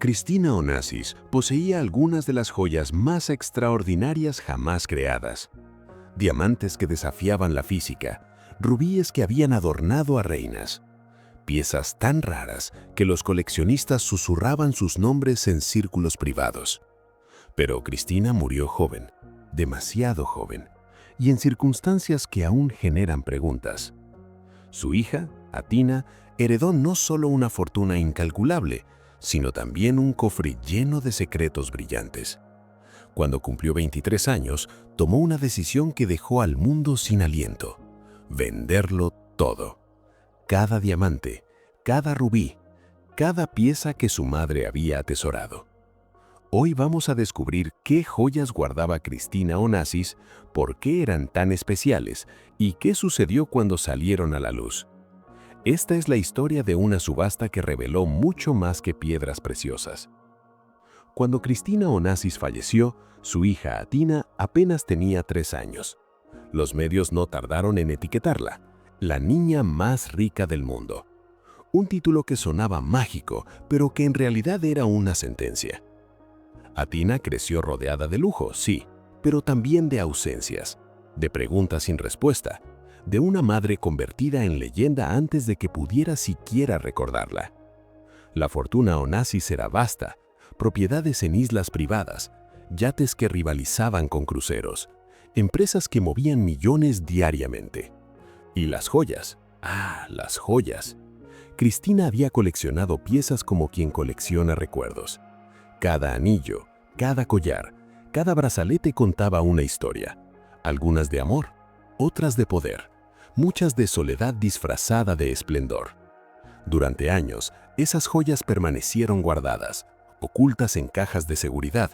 Christina Onassis poseía algunas de las joyas más extraordinarias jamás creadas. Diamantes que desafiaban la física, rubíes que habían adornado a reinas, piezas tan raras que los coleccionistas susurraban sus nombres en círculos privados. Pero Christina murió joven, demasiado joven, y en circunstancias que aún generan preguntas. Su hija, Athina, heredó no solo una fortuna incalculable, sino también un cofre lleno de secretos brillantes. Cuando cumplió 23 años, tomó una decisión que dejó al mundo sin aliento: venderlo todo. Cada diamante, cada rubí, cada pieza que su madre había atesorado. Hoy vamos a descubrir qué joyas guardaba Christina Onassis, por qué eran tan especiales y qué sucedió cuando salieron a la luz. Esta es la historia de una subasta que reveló mucho más que piedras preciosas. Cuando Christina Onassis falleció, su hija Athina apenas tenía 3 años. Los medios no tardaron en etiquetarla, la niña más rica del mundo. Un título que sonaba mágico, pero que en realidad era una sentencia. Athina creció rodeada de lujo, sí, pero también de ausencias, de preguntas sin respuesta, de una madre convertida en leyenda antes de que pudiera siquiera recordarla. La fortuna Onassis era vasta, propiedades en islas privadas, yates que rivalizaban con cruceros, empresas que movían millones diariamente. Y las joyas, las joyas. Christina había coleccionado piezas como quien colecciona recuerdos. Cada anillo, cada collar, cada brazalete contaba una historia, algunas de amor, otras de poder, muchas de soledad disfrazada de esplendor. Durante años, esas joyas permanecieron guardadas, ocultas en cajas de seguridad,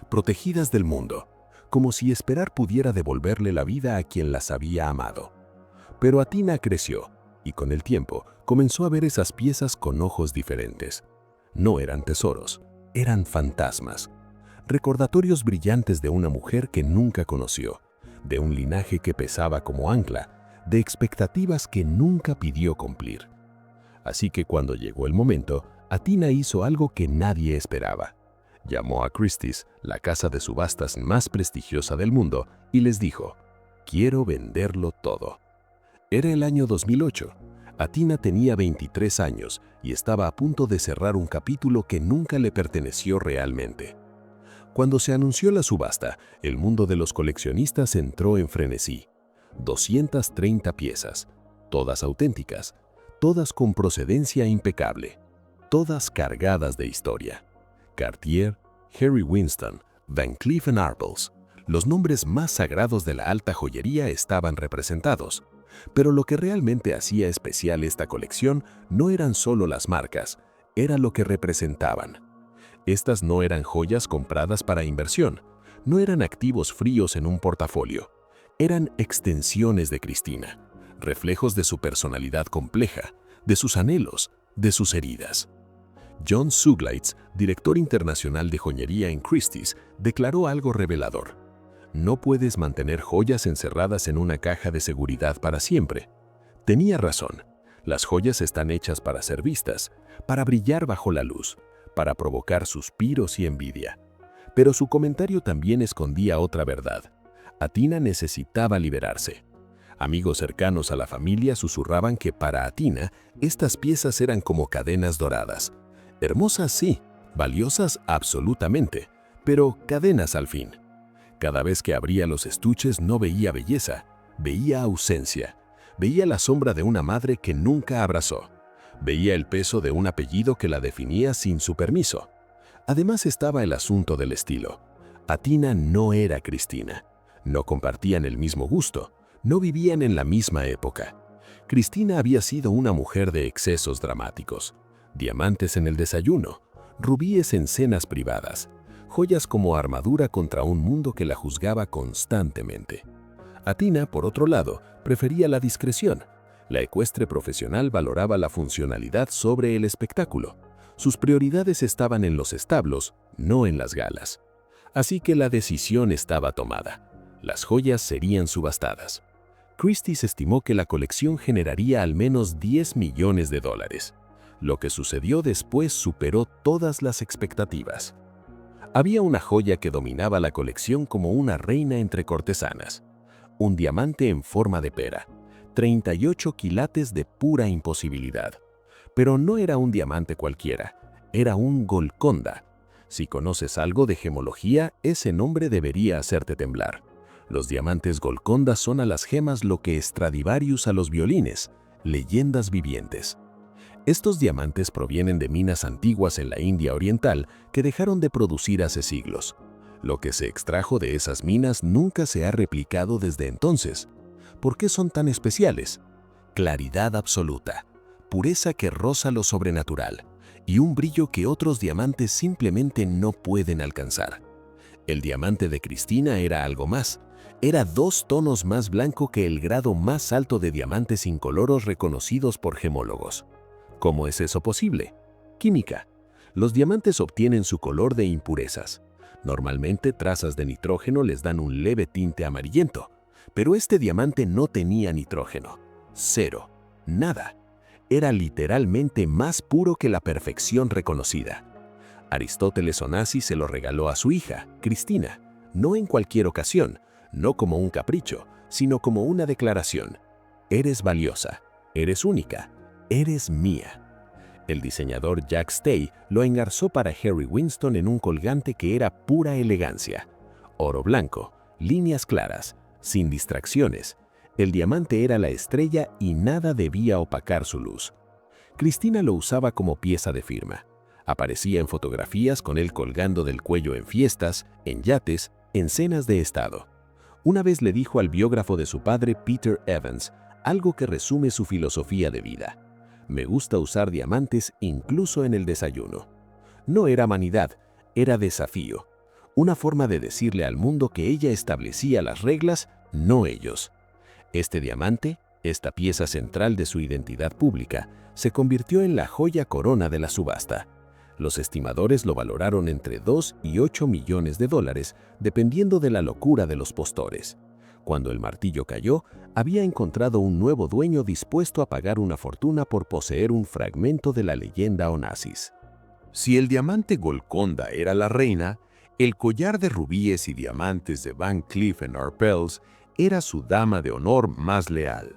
protegidas del mundo, como si esperar pudiera devolverle la vida a quien las había amado. Pero Athina creció, y con el tiempo comenzó a ver esas piezas con ojos diferentes. No eran tesoros, eran fantasmas, recordatorios brillantes de una mujer que nunca conoció, de un linaje que pesaba como ancla, de expectativas que nunca pidió cumplir. Así que cuando llegó el momento, Athina hizo algo que nadie esperaba. Llamó a Christie's, la casa de subastas más prestigiosa del mundo, y les dijo: «Quiero venderlo todo». Era el año 2008. Athina tenía 23 años y estaba a punto de cerrar un capítulo que nunca le perteneció realmente. Cuando se anunció la subasta, el mundo de los coleccionistas entró en frenesí. 230 piezas, todas auténticas, todas con procedencia impecable, todas cargadas de historia. Cartier, Harry Winston, Van Cleef & Arpels, los nombres más sagrados de la alta joyería estaban representados. Pero lo que realmente hacía especial esta colección no eran solo las marcas, era lo que representaban. Estas no eran joyas compradas para inversión, no eran activos fríos en un portafolio. Eran extensiones de Christina, reflejos de su personalidad compleja, de sus anhelos, de sus heridas. John Zugleitz, director internacional de joyería en Christie's, declaró algo revelador: «No puedes mantener joyas encerradas en una caja de seguridad para siempre». Tenía razón. Las joyas están hechas para ser vistas, para brillar bajo la luz, para provocar suspiros y envidia. Pero su comentario también escondía otra verdad. Athina necesitaba liberarse. Amigos cercanos a la familia susurraban que para Athina estas piezas eran como cadenas doradas. Hermosas sí, valiosas absolutamente, pero cadenas al fin. Cada vez que abría los estuches no veía belleza, veía ausencia. Veía la sombra de una madre que nunca abrazó. Veía el peso de un apellido que la definía sin su permiso. Además estaba el asunto del estilo. Athina no era Christina. No compartían el mismo gusto, no vivían en la misma época. Christina había sido una mujer de excesos dramáticos. Diamantes en el desayuno, rubíes en cenas privadas, joyas como armadura contra un mundo que la juzgaba constantemente. Athina, por otro lado, prefería la discreción. La ecuestre profesional valoraba la funcionalidad sobre el espectáculo. Sus prioridades estaban en los establos, no en las galas. Así que la decisión estaba tomada. Las joyas serían subastadas. Christie's estimó que la colección generaría al menos $10 millones. Lo que sucedió después superó todas las expectativas. Había una joya que dominaba la colección como una reina entre cortesanas. Un diamante en forma de pera, 38 quilates de pura imposibilidad. Pero no era un diamante cualquiera, era un Golconda. Si conoces algo de gemología, ese nombre debería hacerte temblar. Los diamantes Golconda son a las gemas lo que Stradivarius a los violines, leyendas vivientes. Estos diamantes provienen de minas antiguas en la India Oriental que dejaron de producir hace siglos. Lo que se extrajo de esas minas nunca se ha replicado desde entonces. ¿Por qué son tan especiales? Claridad absoluta, pureza que roza lo sobrenatural y un brillo que otros diamantes simplemente no pueden alcanzar. El diamante de Cristina era algo más. Era 2 tonos más blanco que el grado más alto de diamantes incoloros reconocidos por gemólogos. ¿Cómo es eso posible? Química. Los diamantes obtienen su color de impurezas. Normalmente trazas de nitrógeno les dan un leve tinte amarillento, pero este diamante no tenía nitrógeno. Cero. Nada. Era literalmente más puro que la perfección reconocida. Aristóteles Onassis se lo regaló a su hija, Cristina, no en cualquier ocasión, no como un capricho, sino como una declaración. Eres valiosa, eres única, eres mía. El diseñador Jack Stay lo engarzó para Harry Winston en un colgante que era pura elegancia. Oro blanco, líneas claras, sin distracciones. El diamante era la estrella y nada debía opacar su luz. Cristina lo usaba como pieza de firma. Aparecía en fotografías con él colgando del cuello en fiestas, en yates, en cenas de estado. Una vez le dijo al biógrafo de su padre, Peter Evans, algo que resume su filosofía de vida. Me gusta usar diamantes incluso en el desayuno. No era vanidad, era desafío. Una forma de decirle al mundo que ella establecía las reglas, no ellos. Este diamante, esta pieza central de su identidad pública, se convirtió en la joya corona de la subasta. Los estimadores lo valoraron entre 2 y 8 millones de dólares, dependiendo de la locura de los postores. Cuando el martillo cayó, había encontrado un nuevo dueño dispuesto a pagar una fortuna por poseer un fragmento de la leyenda Onassis. Si el diamante Golconda era la reina, el collar de rubíes y diamantes de Van Cleef & Arpels era su dama de honor más leal.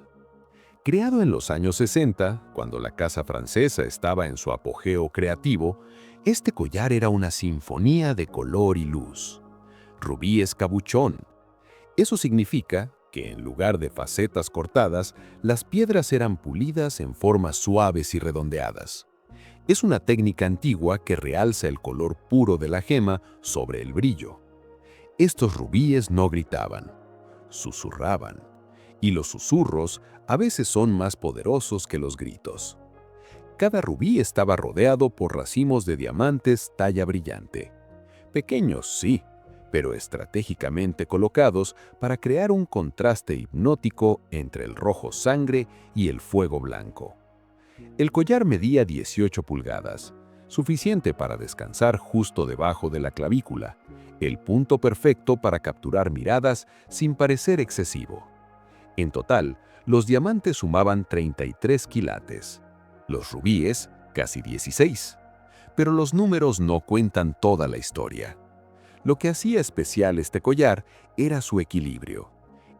Creado en los años 60, cuando la casa francesa estaba en su apogeo creativo, este collar era una sinfonía de color y luz. Rubíes cabuchón. Eso significa que en lugar de facetas cortadas, las piedras eran pulidas en formas suaves y redondeadas. Es una técnica antigua que realza el color puro de la gema sobre el brillo. Estos rubíes no gritaban, susurraban. Y los susurros a veces son más poderosos que los gritos. Cada rubí estaba rodeado por racimos de diamantes talla brillante. Pequeños, sí, pero estratégicamente colocados para crear un contraste hipnótico entre el rojo sangre y el fuego blanco. El collar medía 18 pulgadas, suficiente para descansar justo debajo de la clavícula, el punto perfecto para capturar miradas sin parecer excesivo. En total, los diamantes sumaban 33 quilates, los rubíes casi 16. Pero los números no cuentan toda la historia. Lo que hacía especial este collar era su equilibrio.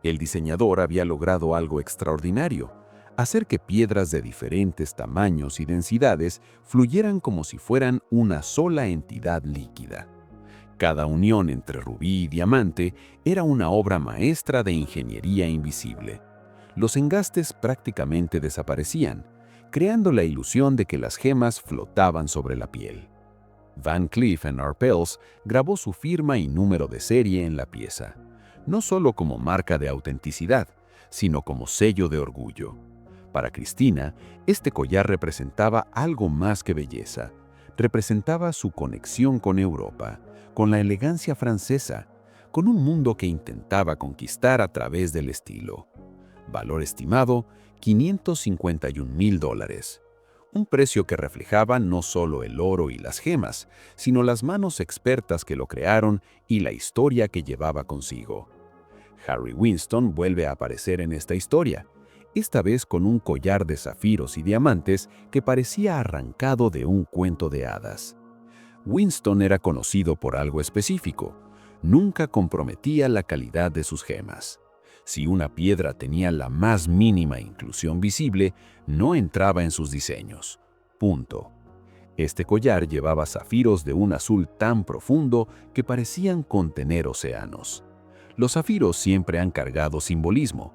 El diseñador había logrado algo extraordinario, hacer que piedras de diferentes tamaños y densidades fluyeran como si fueran una sola entidad líquida. Cada unión entre rubí y diamante era una obra maestra de ingeniería invisible. Los engastes prácticamente desaparecían, creando la ilusión de que las gemas flotaban sobre la piel. Van Cleef & Arpels grabó su firma y número de serie en la pieza, no solo como marca de autenticidad, sino como sello de orgullo. Para Cristina, este collar representaba algo más que belleza. Representaba su conexión con Europa, con la elegancia francesa, con un mundo que intentaba conquistar a través del estilo. Valor estimado, $551,000. Un precio que reflejaba no solo el oro y las gemas, sino las manos expertas que lo crearon y la historia que llevaba consigo. Harry Winston vuelve a aparecer en esta historia. esta vez con un collar de zafiros y diamantes que parecía arrancado de un cuento de hadas. Winston era conocido por algo específico: nunca comprometía la calidad de sus gemas. Si una piedra tenía la más mínima inclusión visible, no entraba en sus diseños. Punto. Este collar llevaba zafiros de un azul tan profundo que parecían contener océanos. Los zafiros siempre han cargado simbolismo.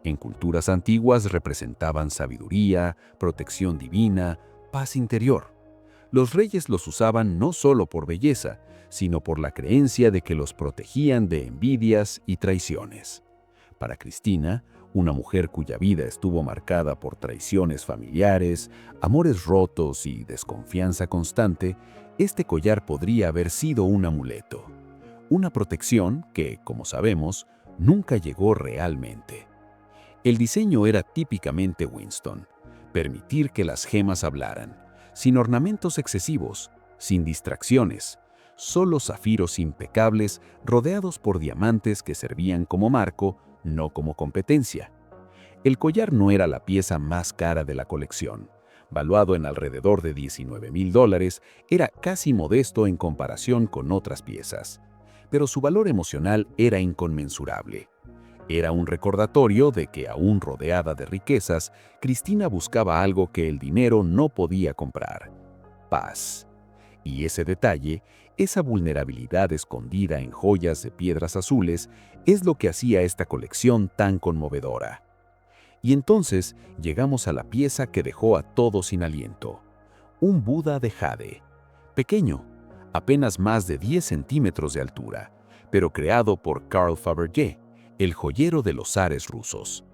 En culturas antiguas representaban sabiduría, protección divina, paz interior. Los reyes los usaban no solo por belleza, sino por la creencia de que los protegían de envidias y traiciones. Para Cristina, una mujer cuya vida estuvo marcada por traiciones familiares, amores rotos y desconfianza constante, este collar podría haber sido un amuleto. Una protección que, como sabemos, nunca llegó realmente. El diseño era típicamente Winston: permitir que las gemas hablaran, sin ornamentos excesivos, sin distracciones, solo zafiros impecables rodeados por diamantes que servían como marco, no como competencia. El collar no era la pieza más cara de la colección. Valuado en alrededor de $19,000, era casi modesto en comparación con otras piezas. Pero su valor emocional era inconmensurable. Era un recordatorio de que, aún rodeada de riquezas, Cristina buscaba algo que el dinero no podía comprar: paz. Y ese detalle, esa vulnerabilidad escondida en joyas de piedras azules, es lo que hacía esta colección tan conmovedora. Y entonces llegamos a la pieza que dejó a todos sin aliento: un Buda de jade. Pequeño, apenas más de 10 centímetros de altura, pero creado por Carl Fabergé, el joyero de los zares rusos.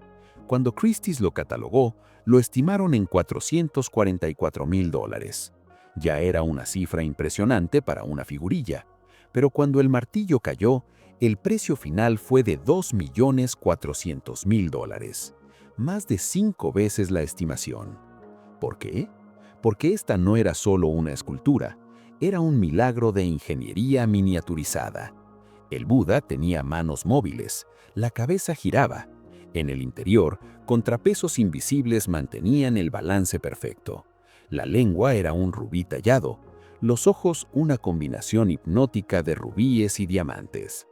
Cuando Christie's lo catalogó, lo estimaron en $444,000. Ya era una cifra impresionante para una figurilla, pero cuando el martillo cayó, el precio final fue de $2,400,000, más de 5 veces la estimación. ¿Por qué? Porque esta no era solo una escultura, era un milagro de ingeniería miniaturizada. El Buda tenía manos móviles, la cabeza giraba. En el interior, contrapesos invisibles mantenían el balance perfecto. La lengua era un rubí tallado, los ojos una combinación hipnótica de rubíes y diamantes.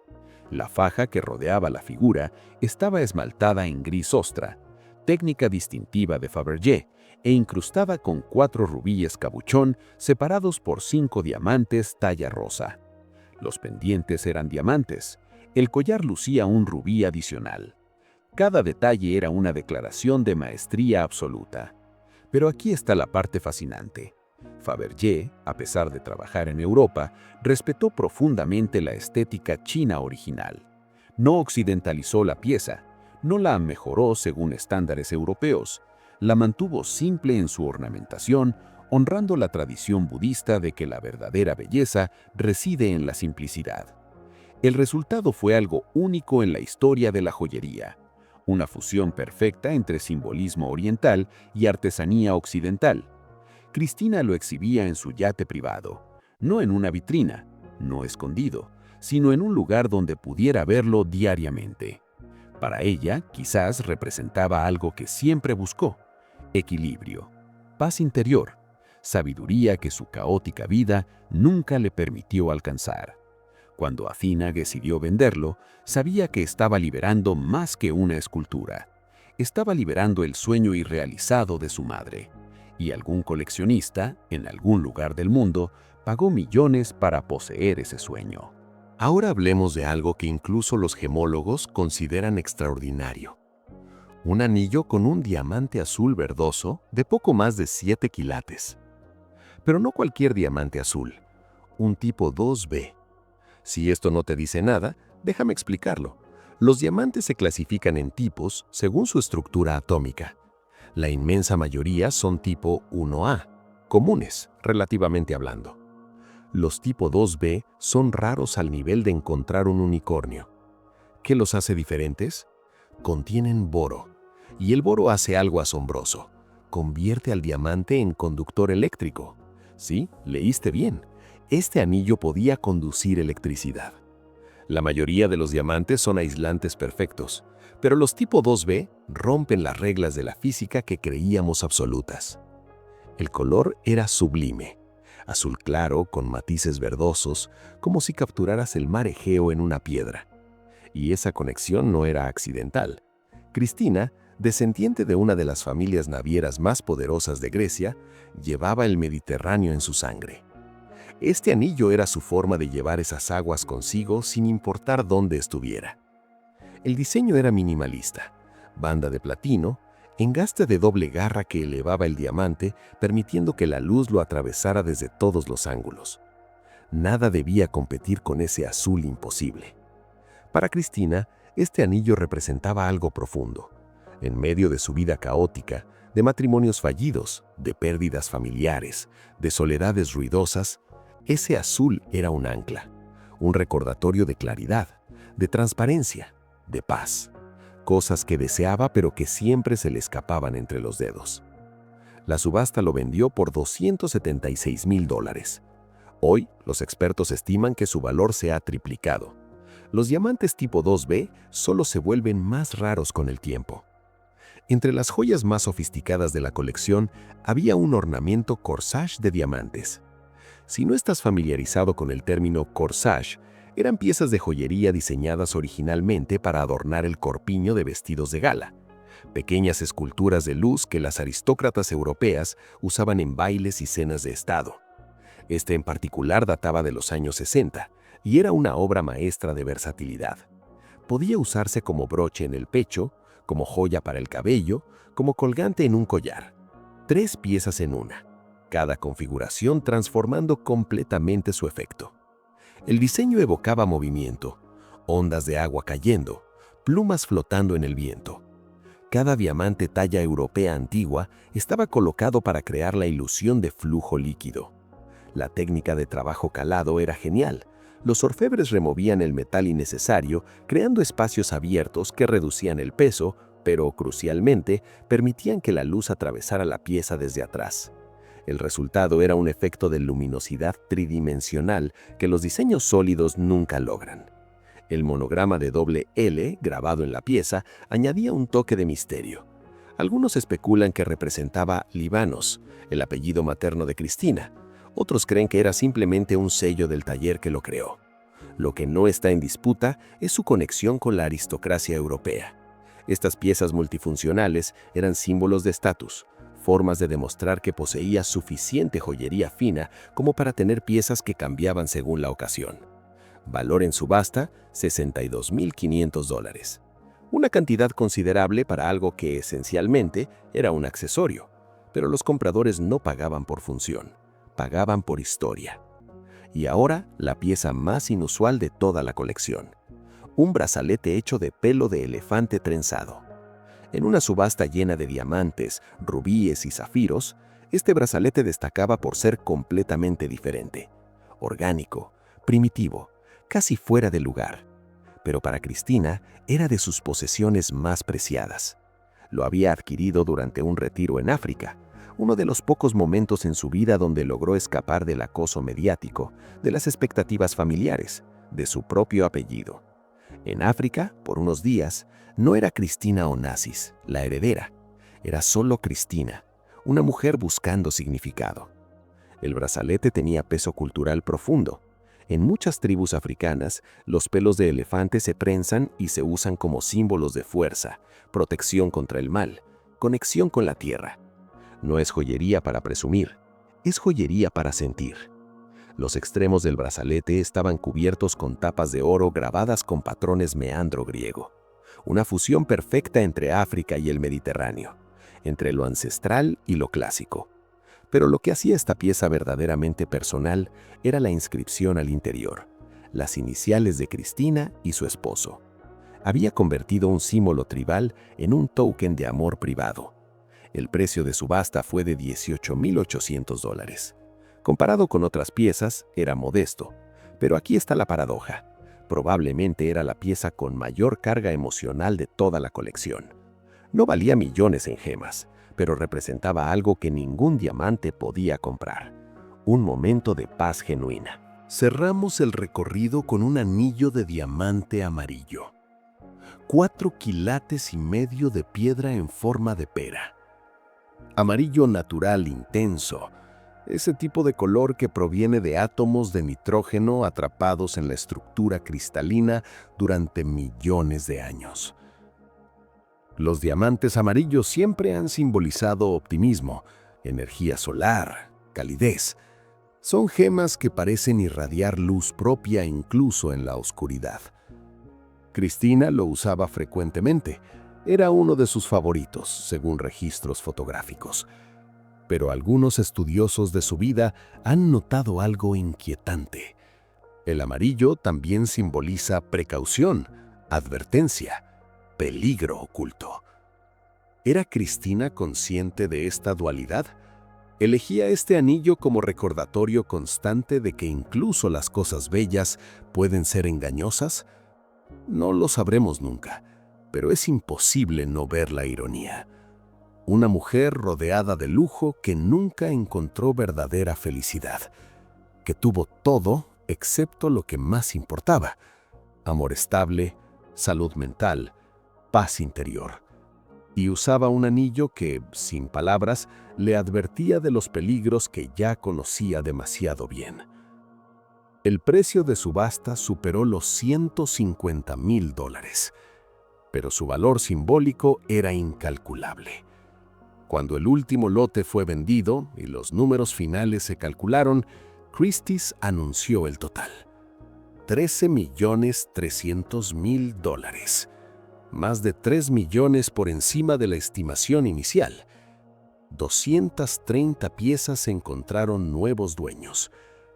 La faja que rodeaba la figura estaba esmaltada en gris ostra, técnica distintiva de Fabergé, e incrustada con 4 rubíes cabuchón separados por 5 diamantes talla rosa. Los pendientes eran diamantes, el collar lucía un rubí adicional. Cada detalle era una declaración de maestría absoluta. Pero aquí está la parte fascinante. Fabergé, a pesar de trabajar en Europa, respetó profundamente la estética china original. No occidentalizó la pieza, no la mejoró según estándares europeos, la mantuvo simple en su ornamentación, honrando la tradición budista de que la verdadera belleza reside en la simplicidad. El resultado fue algo único en la historia de la joyería: una fusión perfecta entre simbolismo oriental y artesanía occidental. Cristina lo exhibía en su yate privado, no en una vitrina, no escondido, sino en un lugar donde pudiera verlo diariamente. Para ella, quizás representaba algo que siempre buscó: equilibrio, paz interior, sabiduría que su caótica vida nunca le permitió alcanzar. Cuando Athena decidió venderlo, sabía que estaba liberando más que una escultura. Estaba liberando el sueño irrealizado de su madre. Y algún coleccionista, en algún lugar del mundo, pagó millones para poseer ese sueño. Ahora hablemos de algo que incluso los gemólogos consideran extraordinario: un anillo con un diamante azul verdoso de poco más de 7 quilates. Pero no cualquier diamante azul, un tipo 2B. Si esto no te dice nada, déjame explicarlo. Los diamantes se clasifican en tipos según su estructura atómica. La inmensa mayoría son tipo 1A, comunes, relativamente hablando. Los tipo 2B son raros al nivel de encontrar un unicornio. ¿Qué los hace diferentes? Contienen boro, y el boro hace algo asombroso: convierte al diamante en conductor eléctrico. Sí, leíste bien. Este anillo podía conducir electricidad. La mayoría de los diamantes son aislantes perfectos, pero los tipo 2B rompen las reglas de la física que creíamos absolutas. El color era sublime, azul claro con matices verdosos, como si capturaras el mar Egeo en una piedra. Y esa conexión no era accidental. Cristina, descendiente de una de las familias navieras más poderosas de Grecia, llevaba el Mediterráneo en su sangre. Este anillo era su forma de llevar esas aguas consigo sin importar dónde estuviera. El diseño era minimalista, banda de platino, engaste de doble garra que elevaba el diamante, permitiendo que la luz lo atravesara desde todos los ángulos. Nada debía competir con ese azul imposible. Para Cristina, este anillo representaba algo profundo. En medio de su vida caótica, de matrimonios fallidos, de pérdidas familiares, de soledades ruidosas, ese azul era un ancla, un recordatorio de claridad, de transparencia, de paz, cosas que deseaba pero que siempre se le escapaban entre los dedos. La subasta lo vendió por $276,000. Hoy, los expertos estiman que su valor se ha triplicado. Los diamantes tipo 2B solo se vuelven más raros con el tiempo. Entre las joyas más sofisticadas de la colección había un ornamento corsage de diamantes. Si no estás familiarizado con el término corsage, eran piezas de joyería diseñadas originalmente para adornar el corpiño de vestidos de gala. Pequeñas esculturas de luz que las aristócratas europeas usaban en bailes y cenas de estado. Este en particular databa de los años 60 y era una obra maestra de versatilidad. Podía usarse como broche en el pecho, como joya para el cabello, como colgante en un collar. 3 piezas en una, cada configuración transformando completamente su efecto. El diseño evocaba movimiento, ondas de agua cayendo, plumas flotando en el viento. Cada diamante talla europea antigua estaba colocado para crear la ilusión de flujo líquido. La técnica de trabajo calado era genial. Los orfebres removían el metal innecesario, creando espacios abiertos que reducían el peso, pero, crucialmente, permitían que la luz atravesara la pieza desde atrás. El resultado era un efecto de luminosidad tridimensional que los diseños sólidos nunca logran. El monograma de doble L, grabado en la pieza, añadía un toque de misterio. Algunos especulan que representaba Libanos, el apellido materno de Cristina. Otros creen que era simplemente un sello del taller que lo creó. Lo que no está en disputa es su conexión con la aristocracia europea. Estas piezas multifuncionales eran símbolos de estatus, formas de demostrar que poseía suficiente joyería fina como para tener piezas que cambiaban según la ocasión. Valor en subasta, $62,500. Una cantidad considerable para algo que esencialmente era un accesorio, pero los compradores no pagaban por función, pagaban por historia. Y ahora, la pieza más inusual de toda la colección. Un brazalete hecho de pelo de elefante trenzado. En una subasta llena de diamantes, rubíes y zafiros, este brazalete destacaba por ser completamente diferente. Orgánico, primitivo, casi fuera de lugar. Pero para Cristina era de sus posesiones más preciadas. Lo había adquirido durante un retiro en África, uno de los pocos momentos en su vida donde logró escapar del acoso mediático, de las expectativas familiares, de su propio apellido. En África, por unos días, no era Cristina Onassis, la heredera. Era solo Cristina, una mujer buscando significado. El brazalete tenía peso cultural profundo. En muchas tribus africanas, los pelos de elefante se prensan y se usan como símbolos de fuerza, protección contra el mal, conexión con la tierra. No es joyería para presumir, es joyería para sentir. Los extremos del brazalete estaban cubiertos con tapas de oro grabadas con patrones meandro griego. Una fusión perfecta entre África y el Mediterráneo, entre lo ancestral y lo clásico. Pero lo que hacía esta pieza verdaderamente personal era la inscripción al interior, las iniciales de Cristina y su esposo. Había convertido un símbolo tribal en un token de amor privado. El precio de subasta fue de $18,800. Comparado con otras piezas, era modesto. Pero aquí está la paradoja. Probablemente era la pieza con mayor carga emocional de toda la colección. No valía millones en gemas, pero representaba algo que ningún diamante podía comprar. Un momento de paz genuina. Cerramos el recorrido con un anillo de diamante amarillo. 4,5 quilates de piedra en forma de pera. Amarillo natural intenso, ese tipo de color que proviene de átomos de nitrógeno atrapados en la estructura cristalina durante millones de años. Los diamantes amarillos siempre han simbolizado optimismo, energía solar, calidez. Son gemas que parecen irradiar luz propia incluso en la oscuridad. Cristina lo usaba frecuentemente. Era uno de sus favoritos, según registros fotográficos. Pero algunos estudiosos de su vida han notado algo inquietante. El amarillo también simboliza precaución, advertencia, peligro oculto. ¿Era Cristina consciente de esta dualidad? ¿Elegía este anillo como recordatorio constante de que incluso las cosas bellas pueden ser engañosas? No lo sabremos nunca, pero es imposible no ver la ironía. Una mujer rodeada de lujo que nunca encontró verdadera felicidad, que tuvo todo excepto lo que más importaba: amor estable, salud mental, paz interior. Y usaba un anillo que, sin palabras, le advertía de los peligros que ya conocía demasiado bien. El precio de subasta superó los $150,000, pero su valor simbólico era incalculable. Cuando el último lote fue vendido y los números finales se calcularon, Christie's anunció el total: $13,300,000. Más de 3 millones por encima de la estimación inicial. 230 piezas encontraron nuevos dueños,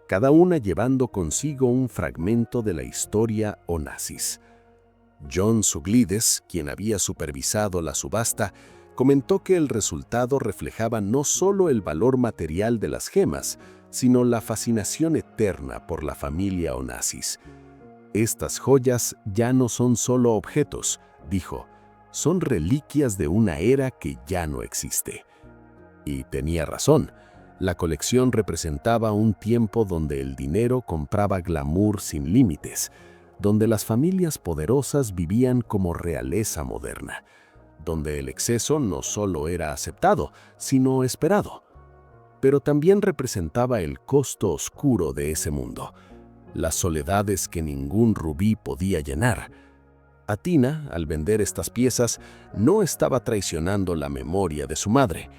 cada una llevando consigo un fragmento de la historia Onassis. John Suglides, quien había supervisado la subasta, comentó que el resultado reflejaba no solo el valor material de las gemas, sino la fascinación eterna por la familia Onassis. Estas joyas ya no son solo objetos, dijo, son reliquias de una era que ya no existe. Y tenía razón. La colección representaba un tiempo donde el dinero compraba glamour sin límites, donde las familias poderosas vivían como realeza moderna, donde el exceso no solo era aceptado, sino esperado. Pero también representaba el costo oscuro de ese mundo, las soledades que ningún rubí podía llenar. Athina, al vender estas piezas, no estaba traicionando la memoria de su madre,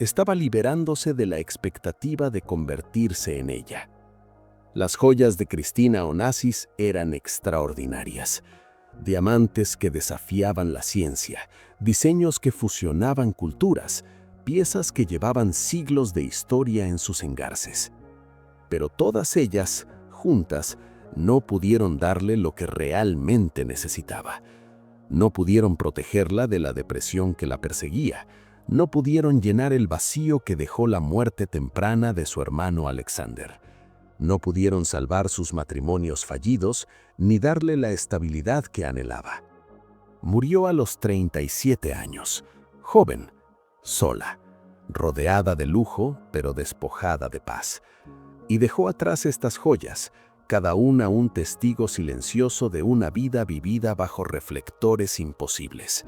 estaba liberándose de la expectativa de convertirse en ella. Las joyas de Cristina Onassis eran extraordinarias. Diamantes que desafiaban la ciencia, diseños que fusionaban culturas, piezas que llevaban siglos de historia en sus engarces. Pero todas ellas, juntas, no pudieron darle lo que realmente necesitaba. No pudieron protegerla de la depresión que la perseguía. No pudieron llenar el vacío que dejó la muerte temprana de su hermano Alexander. No pudieron salvar sus matrimonios fallidos ni darle la estabilidad que anhelaba. Murió a los 37 años, joven, sola, rodeada de lujo, pero despojada de paz. Y dejó atrás estas joyas, cada una un testigo silencioso de una vida vivida bajo reflectores imposibles.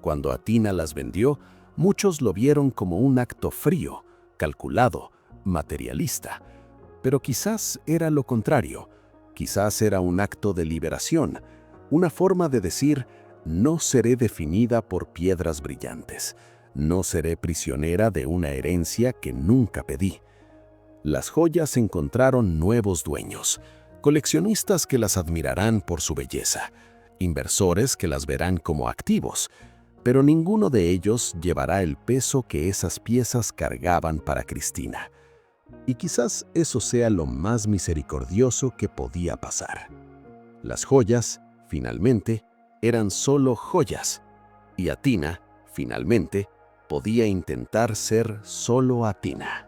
Cuando Athina las vendió, muchos lo vieron como un acto frío, calculado, materialista. Pero quizás era lo contrario. Quizás era un acto de liberación, una forma de decir: no seré definida por piedras brillantes, no seré prisionera de una herencia que nunca pedí. Las joyas encontraron nuevos dueños, coleccionistas que las admirarán por su belleza, inversores que las verán como activos, pero ninguno de ellos llevará el peso que esas piezas cargaban para Cristina. Y quizás eso sea lo más misericordioso que podía pasar. Las joyas, finalmente, eran solo joyas, y Athina, finalmente, podía intentar ser solo Athina.